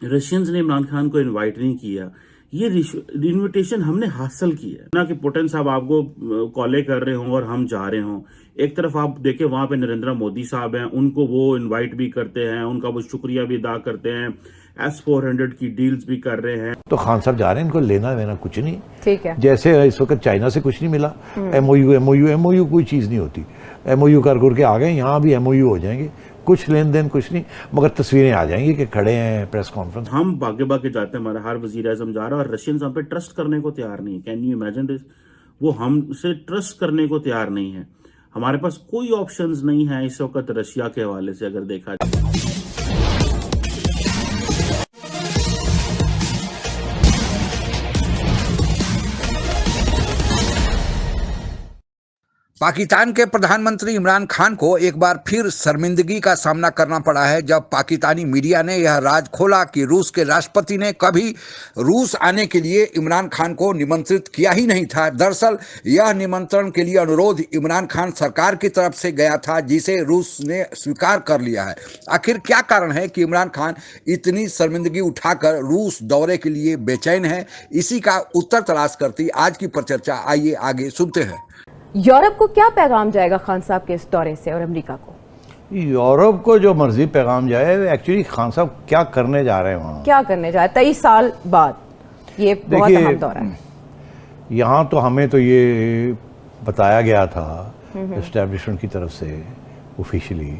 Russians ने इमरान खान को invite नहीं किया। ये इनविटेशन हमने हासिल की है ना कि पुतिन साहब आपको कॉलें कर रहे हों और हम जा रहे हों। एक तरफ आप देखें वहां पे नरेंद्र मोदी साहब हैं, उनको वो इनवाइट भी करते हैं, उनका वो शुक्रिया भी अदा करते हैं, S-400 की डील्स भी कर रहे हैं। तो खान साहब जा रहे हैं, इनको लेना देना कुछ नहीं। ठीक है, जैसे इस वक्त चाइना से कुछ नहीं मिला, MOU कोई चीज़ नहीं होती। MOU कर के आ गए, यहाँ भी MOU हो जाएंगे, कुछ लेन देन कुछ नहीं, मगर तस्वीरें आ जाएंगी कि खड़े हैं प्रेस कॉन्फ्रेंस। हम भागे भागे जाते हैं, हमारा हर वजीर आजम जा रहा है और रशियंस हम पे ट्रस्ट करने को तैयार नहीं है। Can you imagine this? वो हमसे ट्रस्ट करने को तैयार नहीं है। हमारे पास कोई ऑप्शंस नहीं है इस वक्त रशिया के हवाले से अगर देखा जाए। पाकिस्तान के प्रधानमंत्री इमरान खान को एक बार फिर शर्मिंदगी का सामना करना पड़ा है जब पाकिस्तानी मीडिया ने यह राज खोला कि रूस के राष्ट्रपति ने कभी रूस आने के लिए इमरान खान को निमंत्रित किया ही नहीं था। दरअसल यह निमंत्रण के लिए अनुरोध इमरान खान सरकार की तरफ से गया था, जिसे रूस ने स्वीकार कर लिया है। आखिर क्या कारण है कि इमरान खान इतनी शर्मिंदगी उठाकर रूस दौरे के लिए बेचैन है? इसी का उत्तर तलाश करती आज की परिचर्चा, आइए आगे सुनते हैं। यूरोप को क्या पैगाम जाएगा खान साहब के इस दौरे से और अमेरिका को? यूरोप को जो मर्जी पैगाम जाए, एक्चुअली खान साहब क्या करने जा रहे हैं वहाँ, क्या करने जा रहे हैं 23 साल बाद? ये बहुत अहम दौरा है। यहाँ तो हमें तो ये बताया गया था एस्टेब्लिशमेंट की तरफ से ऑफिशियली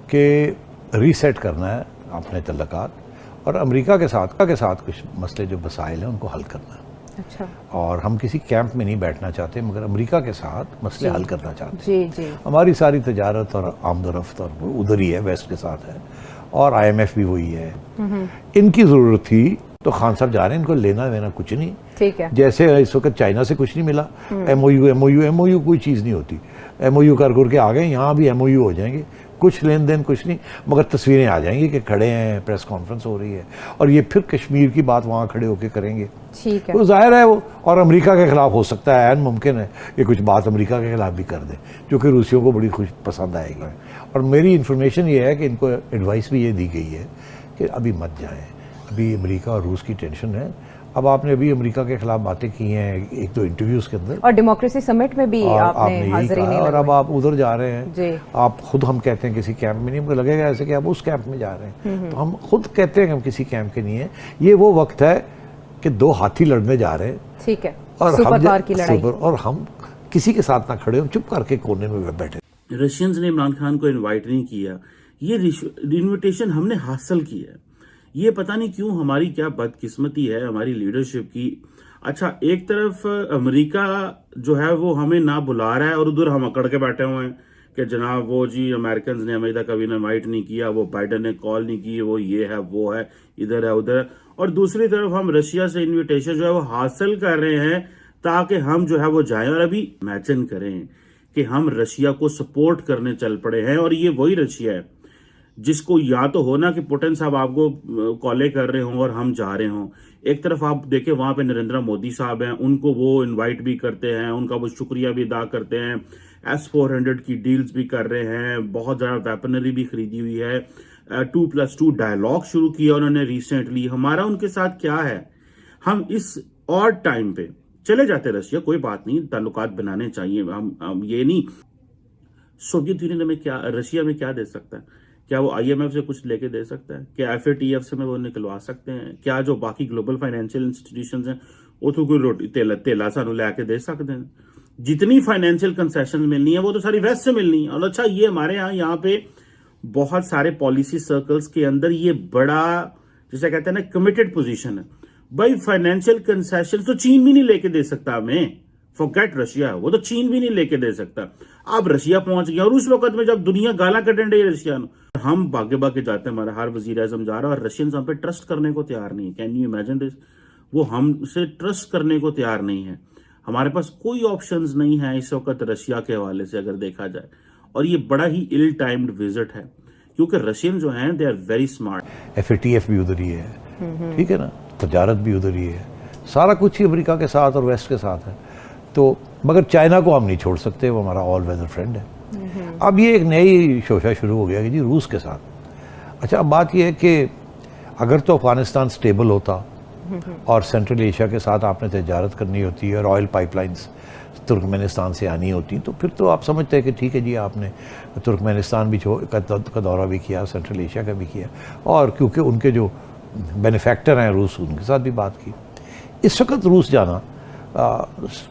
कि रीसेट करना है अपने तल्लुकात और अमेरिका के साथ कुछ मसले जो मसाइल हैं उनको हल करना है। अच्छा। और हम किसी कैंप में नहीं बैठना चाहते, मगर अमेरिका के साथ मसले हल करना चाहते हैं। जी। हमारी सारी तजारत और आमदोरफ्त और उधर ही है, वेस्ट के साथ है, और IMF भी वही है। इनकी ज़रूरत थी तो खान साहब जा रहे हैं, इनको लेना देना कुछ नहीं। ठीक है, जैसे इस वक्त चाइना से कुछ नहीं मिला, MOU कोई चीज़ नहीं होती। MOU कर के आ गए, यहाँ भी MOU हो जाएंगे, कुछ लेन देन कुछ नहीं, मगर तस्वीरें आ जाएंगी कि खड़े हैं, प्रेस कॉन्फ्रेंस हो रही है, और ये फिर कश्मीर की बात वहाँ खड़े होकर करेंगे। ठीक है, तो जाहिर है वो, और अमेरिका के खिलाफ हो सकता है, मुमकिन है कि कुछ बात अमेरिका के खिलाफ भी कर दें, जो कि रूसियों को बड़ी खुश पसंद आएगी। और मेरी इन्फॉर्मेशन ये है कि इनको एडवाइस भी ये दी गई है कि अभी मत जाएं, अभी अमेरिका और रूस की टेंशन है। अब आपने अभी अमेरिका के खिलाफ बातें की हैं एक दो इंटरव्यूज के अंदर, और डेमोक्रेसी समिट में भी आपने हाजिरी नहीं और लगाई। अब आप उधर जा रहे हैं जी। आप खुद, हम कहते हैं किसी कैंप में नहीं, मुझे लगेगा ऐसे कि आप उस कैंप में जा रहे हैं, तो हम खुद कहते हैं कि हम किसी कैंप के नहीं है। ये वो वक्त है कि दो हाथी लड़ने जा रहे हैं, ठीक है, और सुपर पावर की लड़ाई, और हम किसी के साथ ना खड़े हो, चुप करके कोने में बैठे। रशियंस ने इमरान खान को इनवाइट नहीं किया। ये इनविटेशन हमने हासिल की है। ये पता नहीं क्यों हमारी क्या बदकिस्मती है हमारी लीडरशिप की। अच्छा, एक तरफ अमेरिका जो है वो हमें ना बुला रहा है और उधर हम अकड़ के बैठे हुए हैं कि जनाब वो जी अमेरिकन ने हमें कभी इनवाइट नहीं किया, वो बाइडन ने कॉल नहीं की, वो ये है वो है, इधर है उधर है। और दूसरी तरफ हम रशिया से इन्विटेशन जो है वो हासिल कर रहे हैं ताकि हम जो है वो जाएं। और अभी इमेजिन करें कि हम रशिया को सपोर्ट करने चल पड़े हैं, और ये वही रशिया है जिसको या तो होना कि पुतिन साहब आपको कॉलें कर रहे हों और हम जा रहे हों। एक तरफ आप देखें वहां पे नरेंद्र मोदी साहब हैं, उनको वो इनवाइट भी करते हैं, उनका वो शुक्रिया भी अदा करते हैं, S-400 की डील्स भी कर रहे हैं, बहुत ज़्यादा वेपनरी भी खरीदी हुई है, 2+2 डायलॉग शुरू किया उन्होंने रिसेंटली। हमारा उनके साथ क्या है? हम इस और टाइम पे चले जाते रशिया, कोई बात नहीं, ताल्लुकात बनाने चाहिए। हम ये नहीं, सोवियत यूनियन में क्या, रशिया में क्या दे सकता है? क्या वो IMF से कुछ लेके दे सकता है? क्या FATF से में वो निकलवा सकते हैं? क्या जो बाकी ग्लोबल फाइनेंशियल इंस्टीट्यूशंस हैं वो तो कोई रोटी तेला सानू लैके दे सकते हैं? जितनी फाइनेंशियल कंसेशन मिलनी है वो तो सारी वेस्ट से मिलनी है। और अच्छा, ये हमारे यहाँ पे बहुत सारे पॉलिसी सर्कल्स के अंदर ये बड़ा, जिसे कहते हैं ना, कमिटेड पोजीशन है। भाई फाइनेंशियल कंसेशन तो चीन भी नहीं लेके दे सकता हमें, फॉरगेट रशिया, वो तो चीन भी नहीं लेके दे सकता। अब रशिया पहुंच गया, और उस वक्त में जब दुनिया गाला कटन रही रशिया ने, हम भागे भागे जाते हैं, हमारा हर वजीर आजम जा रहा है और रशियंस हम पे ट्रस्ट करने को तैयार नहीं है। Can you imagine this? वो हमसे ट्रस्ट करने को तैयार नहीं है। हमारे पास कोई ऑप्शंस नहीं है इस वक्त रशिया के हवाले से अगर देखा जाए। और ये बड़ा ही इल टाइम्ड विजिट है, क्योंकि रशियन जो हैं they are very smart. FATF भी उधर ही है, ठीक है ना, तजारत भी उधर ही है, सारा कुछ ही अमेरिका के साथ और वेस्ट के साथ है। तो मगर चाइना को हम नहीं छोड़ सकते, वो हमारा ऑल वेदर फ्रेंड है। अब ये एक नई शोशा शुरू हो गया कि जी रूस के साथ। अच्छा, अब बात ये है कि अगर तो अफगानिस्तान स्टेबल होता और सेंट्रल एशिया के साथ आपने तजारत करनी होती है और ऑयल पाइपलाइंस तुर्कमेनिस्तान से आनी होती, तो फिर तो आप समझते हैं कि ठीक है जी, आपने तुर्कमेनिस्तान भी का दौरा भी किया, सेंट्रल एशिया का भी किया, और क्योंकि उनके जो बेनिफैक्टर हैं रूस, उनके साथ भी बात की। इस वक्त रूस जाना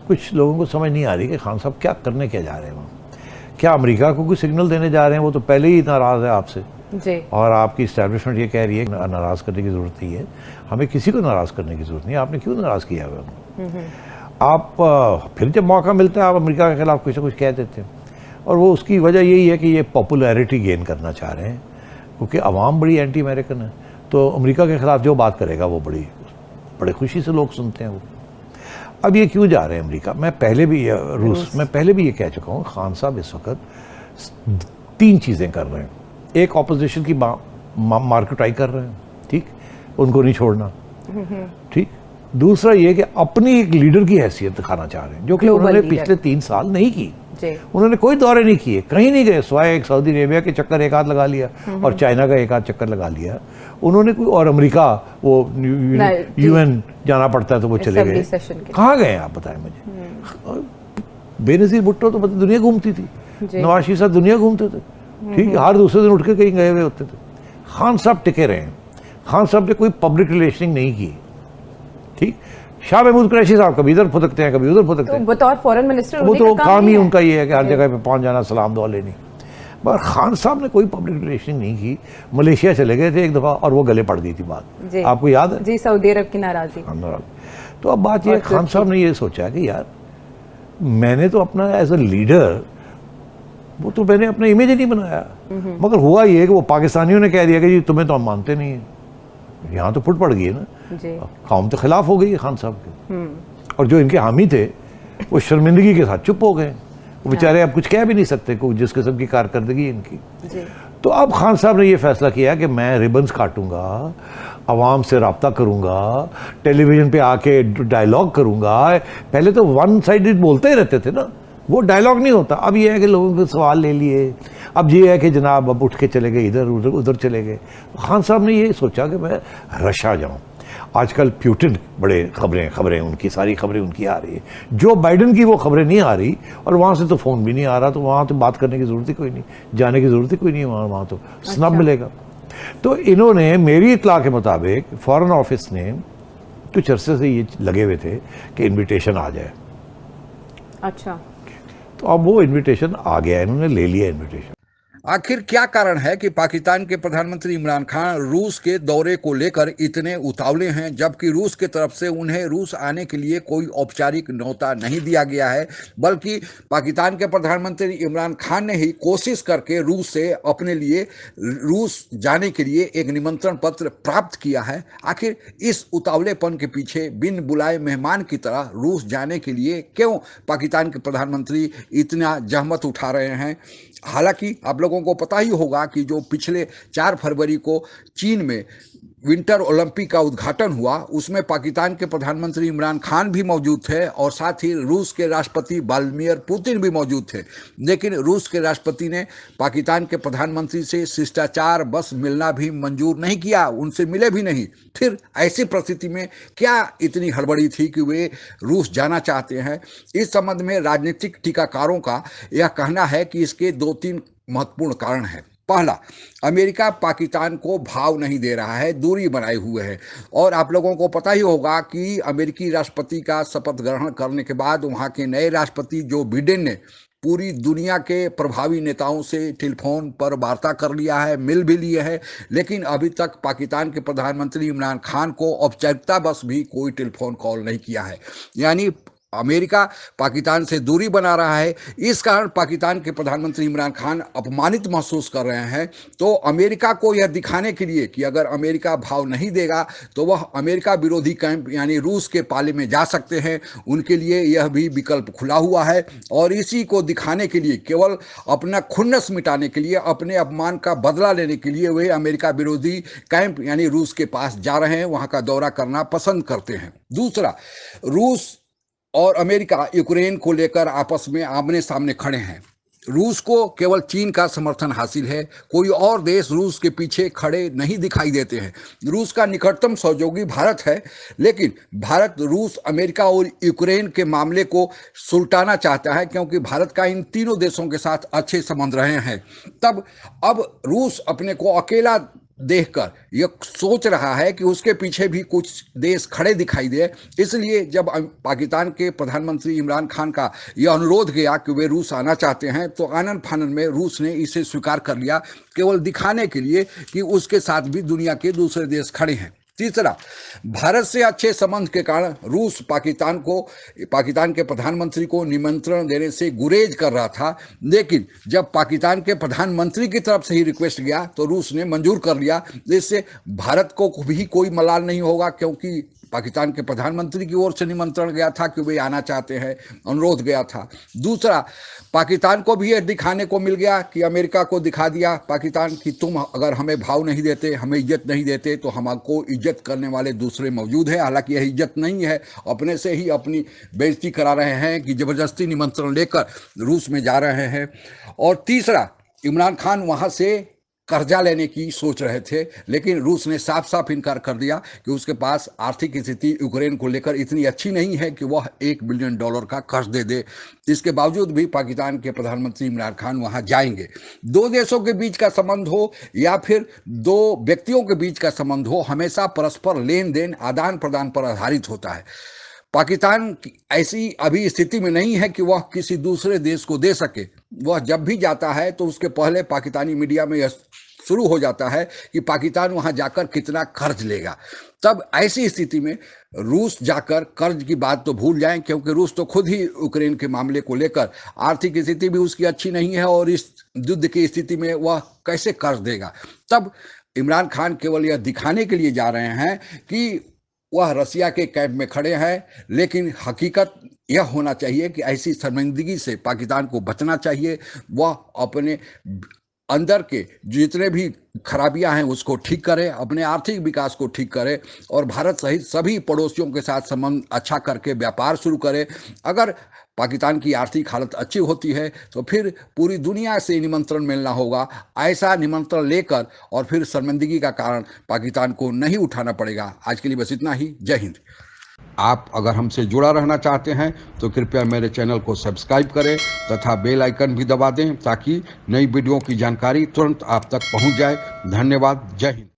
कुछ लोगों को समझ नहीं आ रही कि खान साहब क्या करने क्या जा रहे हैं वहाँ। क्या अमेरिका को कोई सिग्नल देने जा रहे हैं? वो तो पहले ही नाराज़ है आपसे जी। और आपकी इस्टेब्लिशमेंट ये कह रही है कि नाराज़ करने की ज़रूरत नहीं है, हमें किसी को नाराज़ करने की ज़रूरत नहीं है। आपने क्यों नाराज़ किया हुआ? आप फिर जब मौका मिलता है आप अमेरिका के खिलाफ कुछ ना कुछ कह देते हैं, और वो उसकी वजह यही है कि ये पॉपुलैरिटी गेन करना चाह रहे हैं, क्योंकि अवाम बड़ी एंटी अमेरिकन है। तो अमेरिका के खिलाफ जो बात करेगा वो बड़े खुशी से लोग सुनते हैं वो। अब ये क्यों जा रहे हैं अमेरिका? मैं पहले भी ये कह चुका हूँ, खान साहब इस वक्त 3 चीज़ें कर रहे हैं। एक, ऑपोजिशन की मार्केटाई कर रहे हैं, ठीक, उनको नहीं छोड़ना, ठीक। दूसरा ये कि अपनी एक लीडर की हैसियत दिखाना चाह रहे हैं, जो कि उन्होंने पिछले 3 साल नहीं की। उन्होंने कोई दौरे नहीं किए, कहीं नहीं गए, सिवाय एक सऊदी अरेबिया के चक्कर एक आध लगा लिया और चाइना का एक आध चक्कर लगा लिया उन्होंने कोई, और अमेरिका वो UN जाना पड़ता है तो वो चले गए। कहाँ गए आप बताएं मुझे? बेनजीर भुट्टो तो दुनिया घूमती थी, नवाज शरीफ साहब दुनिया घूमते थे, ठीक है, हर दूसरे दिन उठ के कहीं गए हुए होते थे। खान साहब टिके रहे हैं, खान साहब ने कोई पब्लिक रिलेशनिंग नहीं की, ठीक। शाह महमूद कुरैशी साहब कभी इधर फुदकते हैं कभी उधर फुदकते हैं, बतौर फॉरेन मिनिस्टर वो तो काम ही उनका ये है कि हर जगह पे पहुंच जाना, सलाम दुआ लेनी। मगर खान साहब ने कोई पब्लिक रिलेशन नहीं की। मलेशिया चले गए थे एक दफ़ा और वो गले पड़ गई थी बात, आपको याद है जी, सऊदी अरब की नाराज़गी। तो अब बात यह, खान साहब ने ये सोचा कि यार मैंने तो अपना एज अ लीडर, वो तो मैंने अपना इमेज ही नहीं बनाया, मगर हुआ ये कि वो पाकिस्तानियों ने कह दिया कि जी तुम्हें तो हम मानते नहीं हैं। यहाँ तो फुट पड़ गई है ना, कौम तो खिलाफ हो गई है खान साहब के, और जो इनके हामी थे वो शर्मिंदगी के साथ चुप हो गए। वो बेचारे अब कुछ कह भी नहीं सकते को, जिस किस्म की कारकर्दगी इनकी। तो अब खान साहब ने ये फैसला किया कि मैं रिबन्स काटूंगा, आवाम से रब्ता करूंगा, टेलीविजन पे आके डायलॉग करूंगा। पहले तो वन साइडेड बोलते ही रहते थे ना, वो डायलॉग नहीं होता। अब ये है कि लोगों के सवाल ले लिए, अब ये है कि जनाब अब उठ के चले गए, इधर उधर चले गए। खान साहब ने ये सोचा कि मैं रश आ जाऊँ। आजकल प्यूटिन बड़े खबरें उनकी, सारी खबरें उनकी आ रही है। जो बाइडन की वो खबरें नहीं आ रही, और वहाँ से तो फ़ोन भी नहीं आ रहा, तो वहाँ तो बात करने की ज़रूरत ही कोई नहीं, जाने की ज़रूरत ही कोई नहीं है वहाँ तो स्नब मिलेगा। तो इन्होंने, मेरी इत्तला के मुताबिक फॉरेन ऑफिस ने कुछ अरसे से ये लगे हुए थे कि इन्विटेशन आ जाए। अच्छा, तो अब वो इन्विटेशन आ गया, इन्होंने ले लिया इन्विटेशन। आखिर क्या कारण है कि पाकिस्तान के प्रधानमंत्री इमरान खान रूस के दौरे को लेकर इतने उतावले हैं, जबकि रूस की तरफ से उन्हें रूस आने के लिए कोई औपचारिक न्योता नहीं दिया गया है, बल्कि पाकिस्तान के प्रधानमंत्री इमरान खान ने ही कोशिश करके रूस से अपने लिए रूस जाने के लिए एक निमंत्रण पत्र प्राप्त किया है। आखिर इस उतावलेपन के पीछे बिन बुलाए मेहमान की तरह रूस जाने के लिए क्यों पाकिस्तान के प्रधानमंत्री इतना जहमत उठा रहे हैं? हालांकि आप लोगों को पता ही होगा कि जो पिछले 4 फरवरी को चीन में विंटर ओलंपिक का उद्घाटन हुआ, उसमें पाकिस्तान के प्रधानमंत्री इमरान खान भी मौजूद थे और साथ ही रूस के राष्ट्रपति व्लादिमीर पुतिन भी मौजूद थे। लेकिन रूस के राष्ट्रपति ने पाकिस्तान के प्रधानमंत्री से शिष्टाचार बस मिलना भी मंजूर नहीं किया, उनसे मिले भी नहीं। फिर ऐसी परिस्थिति में क्या इतनी हड़बड़ी थी कि वे रूस जाना चाहते हैं? इस संबंध में राजनीतिक टीकाकारों का यह कहना है कि इसके 2-3 महत्वपूर्ण कारण हैं। पहला, अमेरिका पाकिस्तान को भाव नहीं दे रहा है, दूरी बनाए हुए है। और आप लोगों को पता ही होगा कि अमेरिकी राष्ट्रपति का शपथ ग्रहण करने के बाद वहाँ के नए राष्ट्रपति जो बिडेन ने पूरी दुनिया के प्रभावी नेताओं से टेलीफोन पर वार्ता कर लिया है, मिल भी लिए है, लेकिन अभी तक पाकिस्तान के प्रधानमंत्री इमरान खान को औपचारिकता बस भी कोई टेलीफोन कॉल नहीं किया है। यानी अमेरिका पाकिस्तान से दूरी बना रहा है। इस कारण पाकिस्तान के प्रधानमंत्री इमरान खान अपमानित महसूस कर रहे हैं। तो अमेरिका को यह दिखाने के लिए कि अगर अमेरिका भाव नहीं देगा तो वह अमेरिका विरोधी कैंप यानी रूस के पाले में जा सकते हैं, उनके लिए यह भी विकल्प खुला हुआ है। और इसी को दिखाने के लिए, केवल अपना खुन्नस मिटाने के लिए, अपने अपमान का बदला लेने के लिए वे अमेरिका विरोधी कैंप यानी रूस के पास जा रहे हैं, वहाँ का दौरा करना पसंद करते हैं। दूसरा, रूस और अमेरिका यूक्रेन को लेकर आपस में आमने सामने खड़े हैं। रूस को केवल चीन का समर्थन हासिल है, कोई और देश रूस के पीछे खड़े नहीं दिखाई देते हैं। रूस का निकटतम सहयोगी भारत है, लेकिन भारत रूस, अमेरिका और यूक्रेन के मामले को सुलटाना चाहता है, क्योंकि भारत का इन तीनों देशों के साथ अच्छे संबंध रहे हैं। तब अब रूस अपने को अकेला देखकर यह सोच रहा है कि उसके पीछे भी कुछ देश खड़े दिखाई दे। इसलिए जब पाकिस्तान के प्रधानमंत्री इमरान खान का यह अनुरोध गया कि वे रूस आना चाहते हैं, तो आनन फानन में रूस ने इसे स्वीकार कर लिया, केवल दिखाने के लिए कि उसके साथ भी दुनिया के दूसरे देश खड़े हैं। तीसरा, भारत से अच्छे संबंध के कारण रूस पाकिस्तान के प्रधानमंत्री को निमंत्रण देने से गुरेज कर रहा था, लेकिन जब पाकिस्तान के प्रधानमंत्री की तरफ से ही रिक्वेस्ट गया तो रूस ने मंजूर कर लिया। जिससे भारत को भी कोई मलाल नहीं होगा, क्योंकि पाकिस्तान के प्रधानमंत्री की ओर से निमंत्रण गया था कि वे आना चाहते हैं, अनुरोध गया था। दूसरा, पाकिस्तान को भी यह दिखाने को मिल गया कि अमेरिका को दिखा दिया पाकिस्तान कि तुम अगर हमें भाव नहीं देते, हमें इज्जत नहीं देते, तो हमको इज्जत करने वाले दूसरे मौजूद हैं। हालांकि यह इज्जत नहीं है, अपने से ही अपनी बेइज्जती करा रहे हैं कि जबरदस्ती निमंत्रण लेकर रूस में जा रहे हैं। और तीसरा, इमरान खान वहाँ से कर्जा लेने की सोच रहे थे, लेकिन रूस ने साफ साफ इनकार कर दिया कि उसके पास आर्थिक स्थिति यूक्रेन को लेकर इतनी अच्छी नहीं है कि वह $1 बिलियन का कर्ज दे दे। इसके बावजूद भी पाकिस्तान के प्रधानमंत्री इमरान खान वहां जाएंगे। दो देशों के बीच का संबंध हो या फिर दो व्यक्तियों के बीच का संबंध हो, हमेशा परस्पर लेन देन, आदान प्रदान पर आधारित होता है। पाकिस्तान ऐसी अभी स्थिति में नहीं है कि वह किसी दूसरे देश को दे सके। वह जब भी जाता है तो उसके पहले पाकिस्तानी मीडिया में यह शुरू हो जाता है कि पाकिस्तान वहां जाकर कितना कर्ज लेगा। तब ऐसी स्थिति में रूस जाकर कर्ज की बात तो भूल जाएं, क्योंकि रूस तो खुद ही यूक्रेन के मामले को लेकर आर्थिक स्थिति भी उसकी अच्छी नहीं है, और इस युद्ध की स्थिति में वह कैसे कर्ज देगा। तब इमरान खान केवल यह दिखाने के लिए जा रहे हैं कि वह रसिया के कैंप में खड़े हैं, लेकिन हकीकत यह होना चाहिए कि ऐसी शर्मिंदगी से पाकिस्तान को बचना चाहिए। वह अपने अंदर के जितने भी खराबियां हैं उसको ठीक करे, अपने आर्थिक विकास को ठीक करे, और भारत सहित सभी पड़ोसियों के साथ संबंध अच्छा करके व्यापार शुरू करे। अगर पाकिस्तान की आर्थिक हालत अच्छी होती है तो फिर पूरी दुनिया से निमंत्रण मिलना होगा। ऐसा निमंत्रण लेकर और फिर शर्मिंदगी का कारण पाकिस्तान को नहीं उठाना पड़ेगा। आज के लिए बस इतना ही। जय हिंद। आप अगर हमसे जुड़ा रहना चाहते हैं तो कृपया मेरे चैनल को सब्सक्राइब करें तथा बेल आइकन भी दबा दें, ताकि नई वीडियो की जानकारी तुरंत आप तक पहुंच जाए। धन्यवाद। जय हिंद।